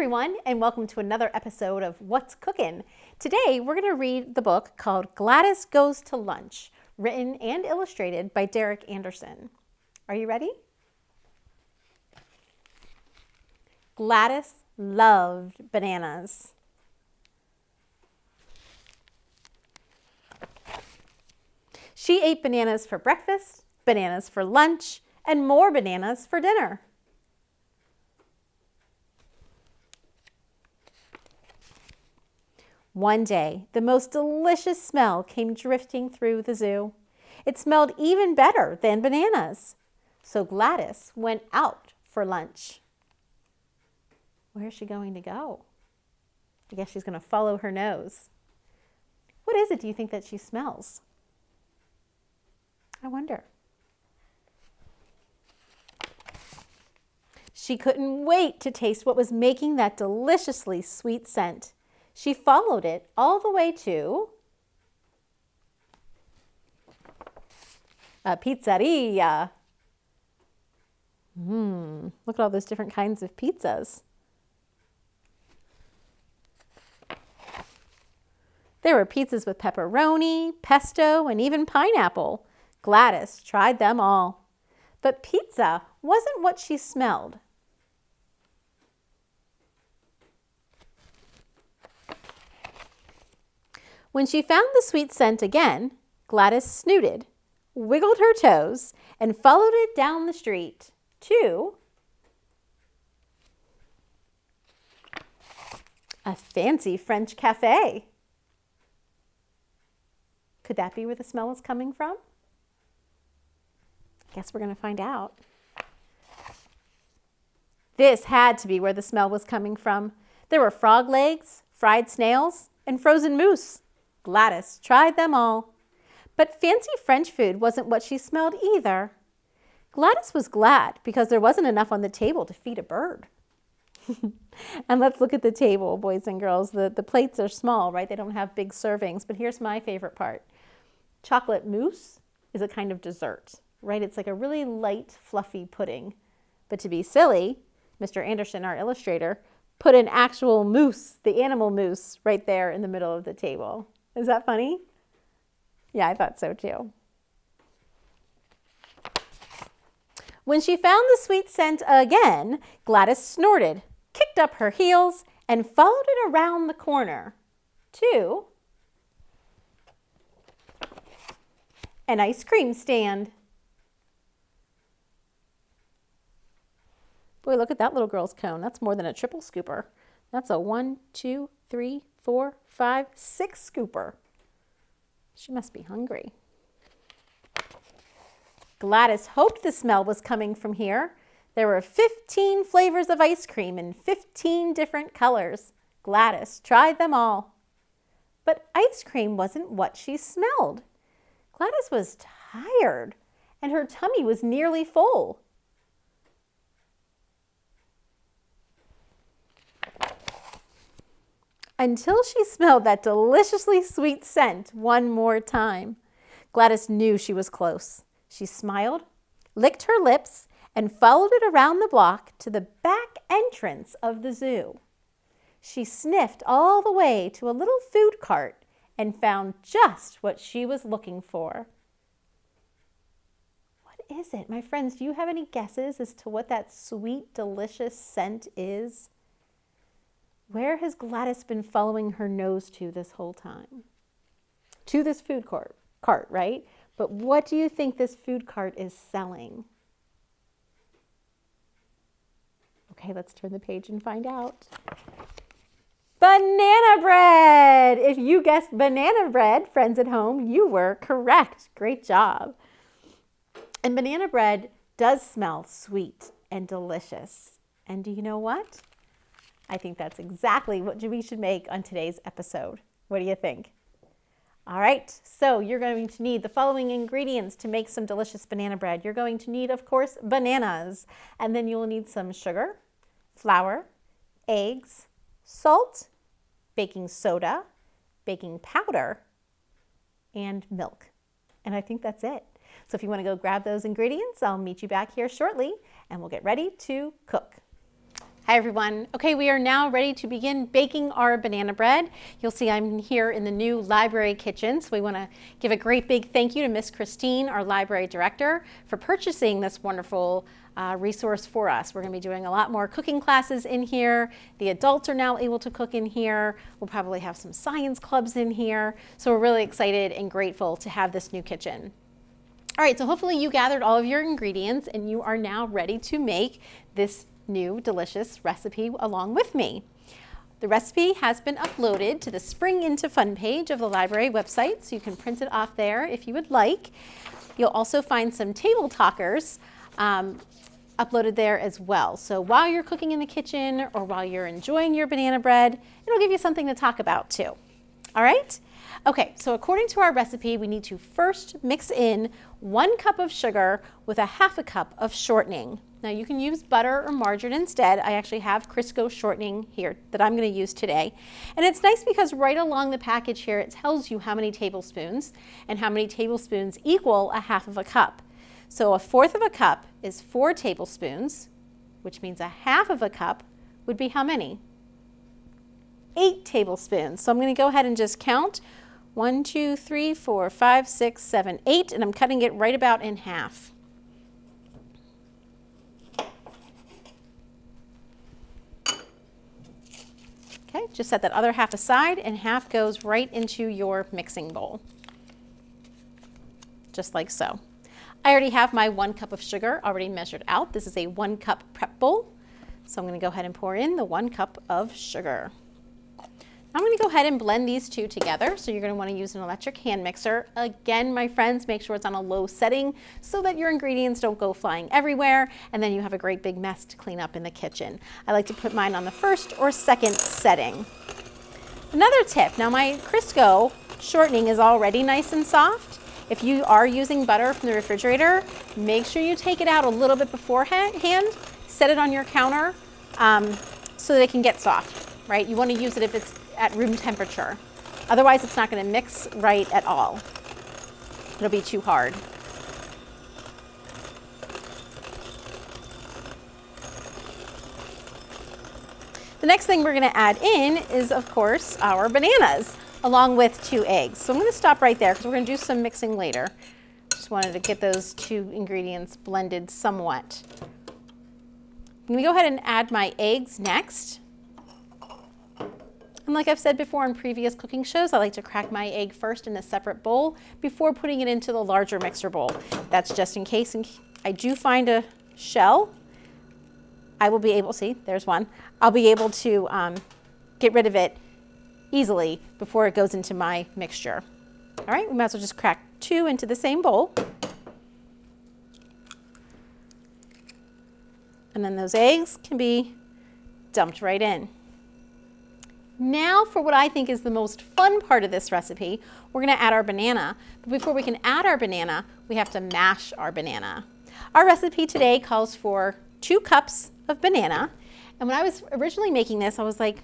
everyone, and welcome to another episode of What's Cookin'. Today, we're going to read the book called Gladys Goes to Lunch, written and illustrated by Derek Anderson. Are you ready? Gladys loved bananas. She ate bananas for breakfast, bananas for lunch, and more bananas for dinner. One day, the most delicious smell came drifting through the zoo. It smelled even better than bananas. So Gladys went out for lunch. Where is she going to go? I guess she's going to follow her nose. What is it, do you think, that she smells? I wonder. She couldn't wait to taste what was making that deliciously sweet scent. She followed it all the way to a pizzeria. Look at all those different kinds of pizzas. There were pizzas with pepperoni, pesto, and even pineapple. Gladys tried them all. But pizza wasn't what she smelled. When she found the sweet scent again, Gladys snooted, wiggled her toes, and followed it down the street to a fancy French cafe. Could that be where the smell was coming from? Guess we're going to find out. This had to be where the smell was coming from. There were frog legs, fried snails, and frozen moose. Gladys tried them all. But fancy French food wasn't what she smelled either. Gladys was glad because there wasn't enough on the table to feed a bird. And let's look at the table, boys and girls. The plates are small, right? They don't have big servings. But here's my favorite part. Chocolate mousse is a kind of dessert, right? It's like a really light, fluffy pudding. But to be silly, Mr. Anderson, our illustrator, put an actual moose, the animal moose, right there in the middle of the table. Is that funny? Yeah, I thought so too. When she found the sweet scent again, Gladys snorted, kicked up her heels, and followed it around the corner to an ice cream stand. Boy, look at that little girl's cone. That's more than a triple scooper. That's a 1, 2, 3, 4, 5, 6 scooper. She must be hungry. Gladys hoped the smell was coming from here. There were 15 flavors of ice cream in 15 different colors. Gladys tried them all. But ice cream wasn't what she smelled. Gladys was tired, and her tummy was nearly full. Until she smelled that deliciously sweet scent one more time. Gladys knew she was close. She smiled, licked her lips, and followed it around the block to the back entrance of the zoo. She sniffed all the way to a little food cart and found just what she was looking for. What is it? My friends, do you have any guesses as to what that sweet, delicious scent is? Where has Gladys been following her nose to this whole time? To this food cart, right? But what do you think this food cart is selling? Okay, let's turn the page and find out. Banana bread! If you guessed banana bread, friends at home, you were correct. Great job. And banana bread does smell sweet and delicious. And do you know what? I think that's exactly what we should make on today's episode. What do you think? All right, so you're going to need the following ingredients to make some delicious banana bread. You're going to need, of course, bananas, and then you'll need some sugar, flour, eggs, salt, baking soda, baking powder, and milk. And I think that's it. So if you want to go grab those ingredients, I'll meet you back here shortly, and we'll get ready to cook. Hi everyone. Okay, we are now ready to begin baking our banana bread. You'll see I'm here in the new library kitchen, so we want to give a great big thank you to Miss Christine, our library director, for purchasing this wonderful resource for us. We're going to be doing a lot more cooking classes in here. The adults are now able to cook in here. We'll probably have some science clubs in here. So we're really excited and grateful to have this new kitchen. All right, so hopefully you gathered all of your ingredients and you are now ready to make this new delicious recipe along with me. The recipe has been uploaded to the Spring Into Fun page of the library website, so you can print it off there if you would like. You'll also find some table talkers uploaded there as well. So while you're cooking in the kitchen or while you're enjoying your banana bread, it'll give you something to talk about too. All right? Okay, so according to our recipe, we need to first mix in 1 cup of sugar with a 1/2 cup of shortening. Now you can use butter or margarine instead. I actually have Crisco shortening here that I'm going to use today. And it's nice because right along the package here, it tells you how many tablespoons, and how many tablespoons equal a 1/2 cup. So a 1/4 cup is 4 tablespoons, which means a 1/2 cup would be how many? 8 tablespoons. So I'm going to go ahead and just count 1, 2, 3, 4, 5, 6, 7, 8, and I'm cutting it right about in half. Okay, just set that other half aside, and half goes right into your mixing bowl, just like so. I already have my 1 cup of sugar already measured out. This is a 1 cup prep bowl, so I'm going to go ahead and pour in the 1 cup of sugar. I'm going to go ahead and blend these two together, so you're going to want to use an electric hand mixer. Again, my friends, make sure it's on a low setting so that your ingredients don't go flying everywhere, and then you have a great big mess to clean up in the kitchen. I like to put mine on the 1st or 2nd setting. Another tip, now my Crisco shortening is already nice and soft. If you are using butter from the refrigerator, make sure you take it out a little bit beforehand, set it on your counter so that it can get soft, right? You want to use it if it's at room temperature. Otherwise, it's not going to mix right at all. It'll be too hard. The next thing we're going to add in is, of course, our bananas, along with 2 eggs. So I'm going to stop right there because we're going to do some mixing later. Just wanted to get those 2 ingredients blended somewhat. I'm going to go ahead and add my eggs next. And like I've said before in previous cooking shows, I like to crack my egg first in a separate bowl before putting it into the larger mixer bowl. That's just in case I do find a shell. I will be able, see, there's one. I'll be able to get rid of it easily before it goes into my mixture. All right, we might as well just crack 2 into the same bowl. And then those eggs can be dumped right in. Now for what I think is the most fun part of this recipe, we're going to add our banana. But before we can add our banana, we have to mash our banana. Our recipe today calls for 2 cups of banana. And when I was originally making this, I was like,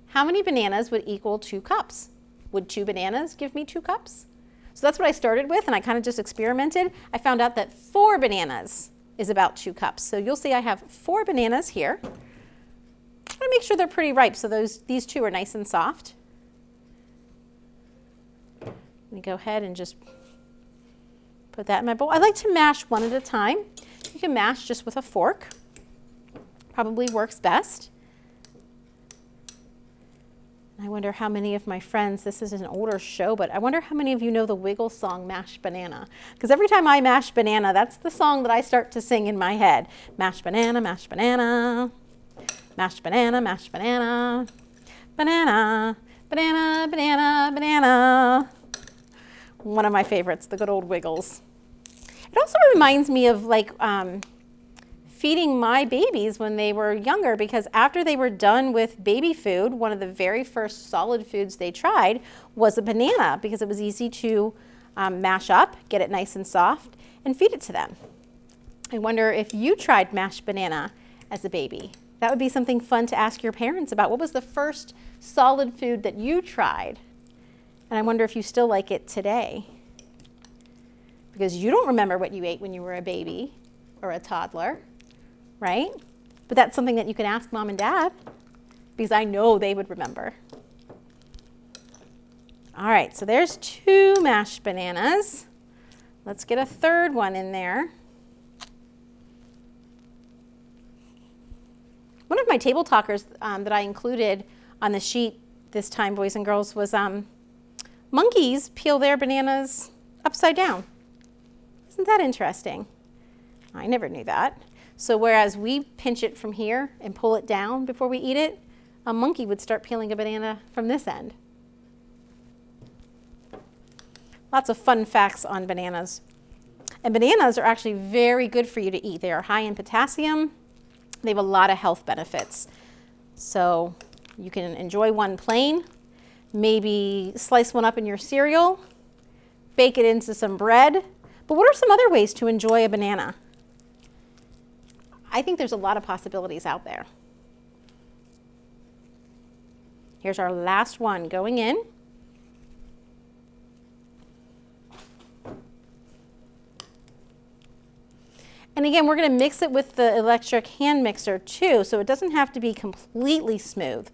how many bananas would equal 2 cups? Would 2 bananas give me 2 cups? So that's what I started with, and I kind of just experimented. I found out that 4 bananas is about 2 cups. So you'll see I have 4 bananas here. I'm going to make sure they're pretty ripe so these 2 are nice and soft. Let me go ahead and just put that in my bowl. I like to mash one at a time. You can mash just with a fork. Probably works best. I wonder how many of my friends, this is an older show, but I wonder how many of you know the Wiggles song, Mashed Banana. Because every time I mash banana, that's the song that I start to sing in my head. Mashed banana, mashed banana. Mashed banana, mashed banana, banana, banana, banana, banana. One of my favorites, the good old Wiggles. It also reminds me of like feeding my babies when they were younger, because after they were done with baby food, one of the very first solid foods they tried was a banana, because it was easy to mash up, get it nice and soft, and feed it to them. I wonder if you tried mashed banana as a baby. That would be something fun to ask your parents about. What was the first solid food that you tried? And I wonder if you still like it today. Because you don't remember what you ate when you were a baby or a toddler, right? But that's something that you can ask Mom and Dad, because I know they would remember. All right, so there's 2 mashed bananas. Let's get a third one in there. One of my table talkers that I included on the sheet this time, boys and girls, was monkeys peel their bananas upside down. Isn't that interesting? I never knew that. So whereas we pinch it from here and pull it down before we eat it, a monkey would start peeling a banana from this end. Lots of fun facts on bananas. And bananas are actually very good for you to eat. They are high in potassium. They have a lot of health benefits. So you can enjoy one plain, maybe slice one up in your cereal, bake it into some bread. But what are some other ways to enjoy a banana? I think there's a lot of possibilities out there. Here's our last one going in. And again, we're going to mix it with the electric hand mixer too, so it doesn't have to be completely smooth.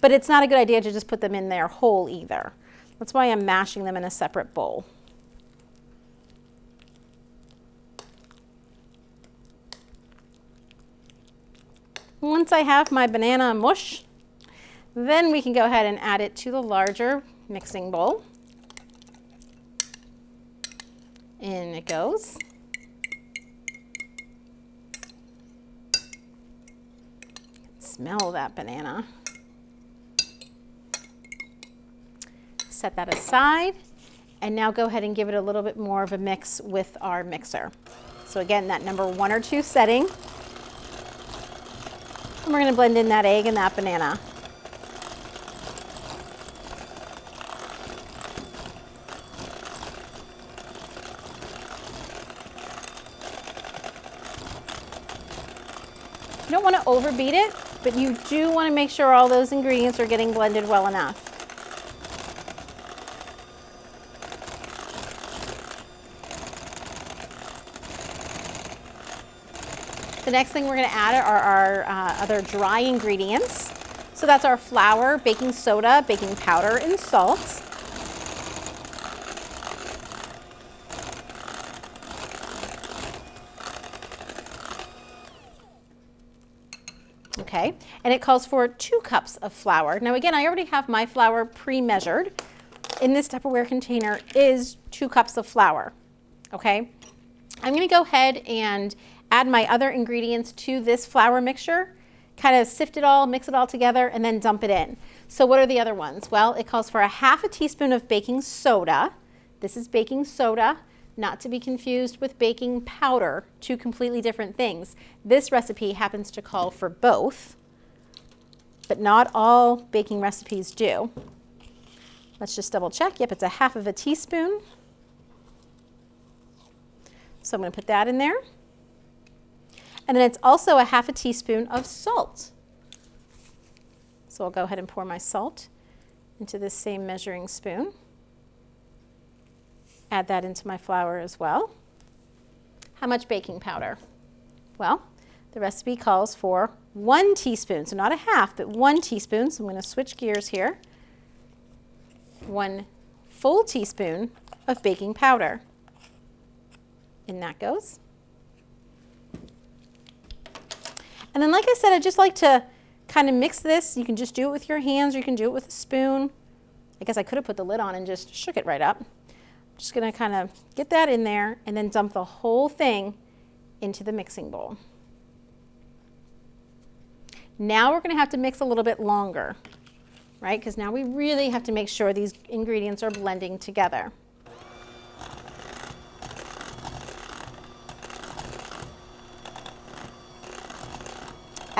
But it's not a good idea to just put them in there whole either. That's why I'm mashing them in a separate bowl. Once I have my banana mush, then we can go ahead and add it to the larger mixing bowl. In it goes. Smell that banana. Set that aside, and now go ahead and give it a little bit more of a mix with our mixer. So again, that number 1 or 2 setting. And we're going to blend in that egg and that banana. You don't want to overbeat it, but you do want to make sure all those ingredients are getting blended well enough. The next thing we're going to add are our other dry ingredients. So that's our flour, baking soda, baking powder, and salt. Okay, and it calls for 2 cups of flour. Now again, I already have my flour pre-measured. In this Tupperware container is 2 cups of flour, okay? I'm gonna go ahead and add my other ingredients to this flour mixture, kind of sift it all, mix it all together, and then dump it in. So what are the other ones? Well, it calls for a 1/2 teaspoon of baking soda. This is baking soda, not to be confused with baking powder, 2 completely different things. This recipe happens to call for both, but not all baking recipes do. Let's just double check. Yep, it's a 1/2 teaspoon. So I'm going to put that in there. And then it's also a 1/2 teaspoon of salt. So I'll go ahead and pour my salt into this same measuring spoon. Add that into my flour as well. How much baking powder? Well, the recipe calls for 1 teaspoon, so not a 1/2, but 1 teaspoon. So I'm going to switch gears here. 1 full teaspoon of baking powder. In that goes. And then, like I said, I just like to kind of mix this. You can just do it with your hands, or you can do it with a spoon. I guess I could have put the lid on and just shook it right up. Just going to kind of get that in there and then dump the whole thing into the mixing bowl. Now we're going to have to mix a little bit longer, right? Because now we really have to make sure these ingredients are blending together.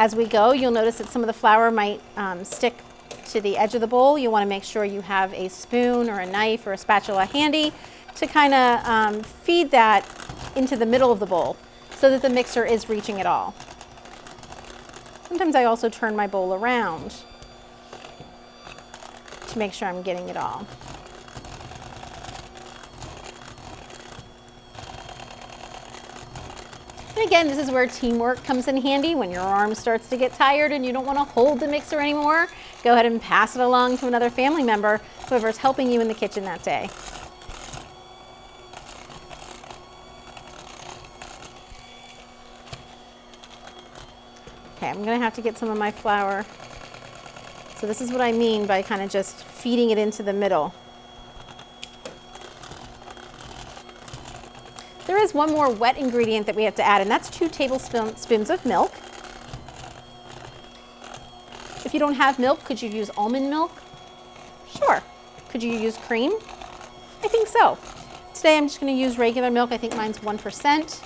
As we go, you'll notice that some of the flour might stick to the edge of the bowl. You want to make sure you have a spoon or a knife or a spatula handy to kind of feed that into the middle of the bowl so that the mixer is reaching it all. Sometimes I also turn my bowl around to make sure I'm getting it all. And again, this is where teamwork comes in handy. When your arm starts to get tired and you don't want to hold the mixer anymore, go ahead and pass it along to another family member, whoever's helping you in the kitchen that day. Okay, I'm gonna have to get some of my flour. So this is what I mean by kind of just feeding it into the middle. There is one more wet ingredient that we have to add, and that's 2 tablespoons of milk. If you don't have milk, could you use almond milk? Sure. Could you use cream? I think so. Today I'm just going to use regular milk. I think mine's 1%.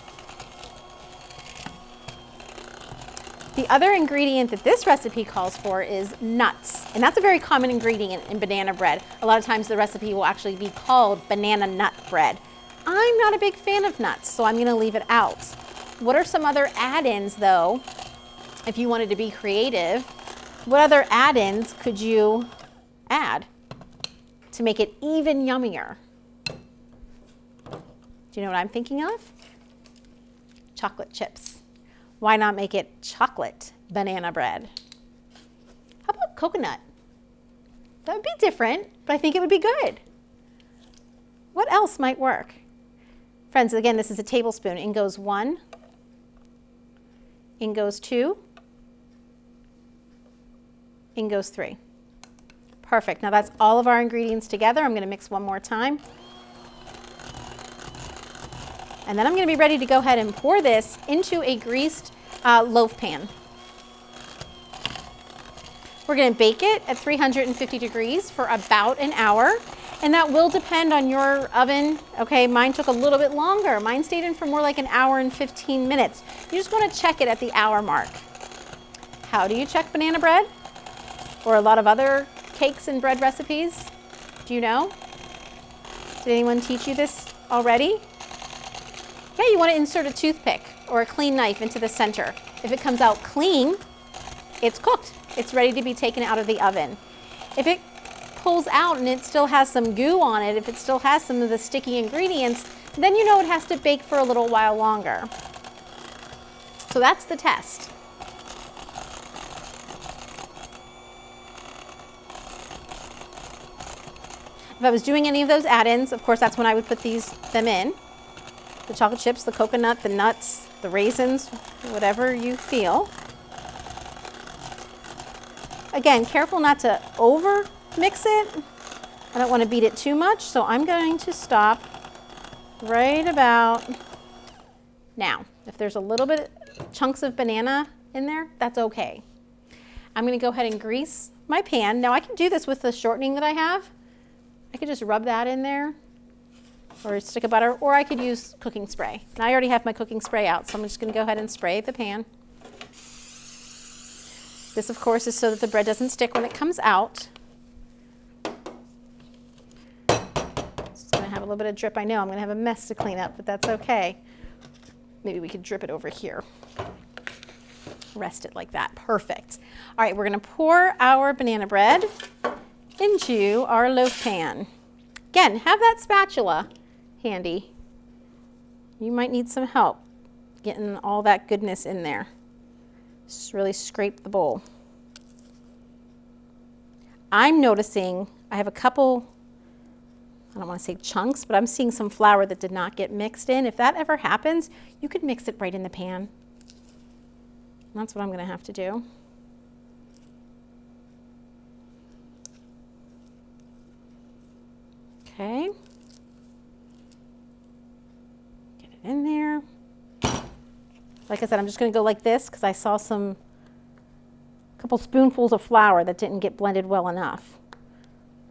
The other ingredient that this recipe calls for is nuts, and that's a very common ingredient in banana bread. A lot of times the recipe will actually be called banana nut bread. I'm not a big fan of nuts, so I'm gonna leave it out. What are some other add-ins though, if you wanted to be creative? What other add-ins could you add to make it even yummier? Do you know what I'm thinking of? Chocolate chips. Why not make it chocolate banana bread? How about coconut? That would be different, but I think it would be good. What else might work? Friends, again, this is a tablespoon. In goes 1, in goes 2, in goes 3. Perfect. Now that's all of our ingredients together. I'm going to mix one more time. And then I'm going to be ready to go ahead and pour this into a greased loaf pan. We're going to bake it at 350 degrees for about an hour. And that will depend on your oven. Okay, mine took a little bit longer. Mine stayed in for more like an hour and 15 minutes. You just want to check it at the hour mark. How do you check banana bread? Or a lot of other cakes and bread recipes? Do you know? Did anyone teach you this already? Yeah, you want to insert a toothpick or a clean knife into the center. If it comes out clean, it's cooked. It's ready to be taken out of the oven. If it pulls out and it still has some goo on it, if it still has some of the sticky ingredients, then you know it has to bake for a little while longer. So that's the test. If I was doing any of those add-ins, of course, that's when I would put them in. The chocolate chips, the coconut, the nuts, the raisins, whatever you feel. Again, careful not to over mix it. I don't want to beat it too much, so I'm going to stop right about now. If there's a little bit chunks of banana in there, that's okay. I'm going to go ahead and grease my pan. Now I can do this with the shortening that I have. I could just rub that in there or a stick of butter, or I could use cooking spray. Now I already have my cooking spray out, so I'm just going to go ahead and spray the pan. This, of course, is so that the bread doesn't stick when it comes out. It's going to have a little bit of drip. I know I'm going to have a mess to clean up, but that's okay. Maybe we could drip it over here. Rest it like that. Perfect. All right, we're going to pour our banana bread into our loaf pan. Again, have that spatula handy. You might need some help getting all that goodness in there. Just really scrape the bowl. I'm noticing I have a couple, I don't want to say chunks, but I'm seeing some flour that did not get mixed in. If that ever happens, you could mix it right in the pan. That's what I'm going to have to do. Okay. Get it in there. Like I said, I'm just going to go like this because I saw a couple spoonfuls of flour that didn't get blended well enough.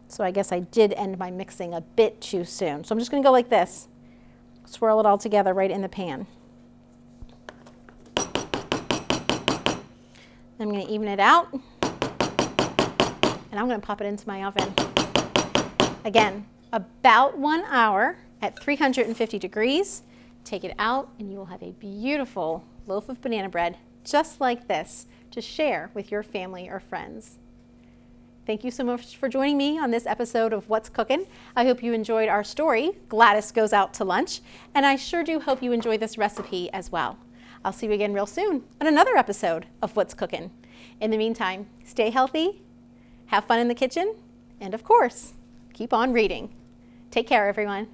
So I guess I did end my mixing a bit too soon. So I'm just going to go like this. Swirl it all together right in the pan. I'm going to even it out. And I'm going to pop it into my oven. Again, about 1 hour at 350 degrees. Take it out and you will have a beautiful loaf of banana bread just like this to share with your family or friends. Thank you so much for joining me on this episode of What's Cookin'. I hope you enjoyed our story, Gladys Goes Out to Lunch, and I sure do hope you enjoy this recipe as well. I'll see you again real soon on another episode of What's Cookin'. In the meantime, stay healthy, have fun in the kitchen, and of course, keep on reading. Take care, everyone.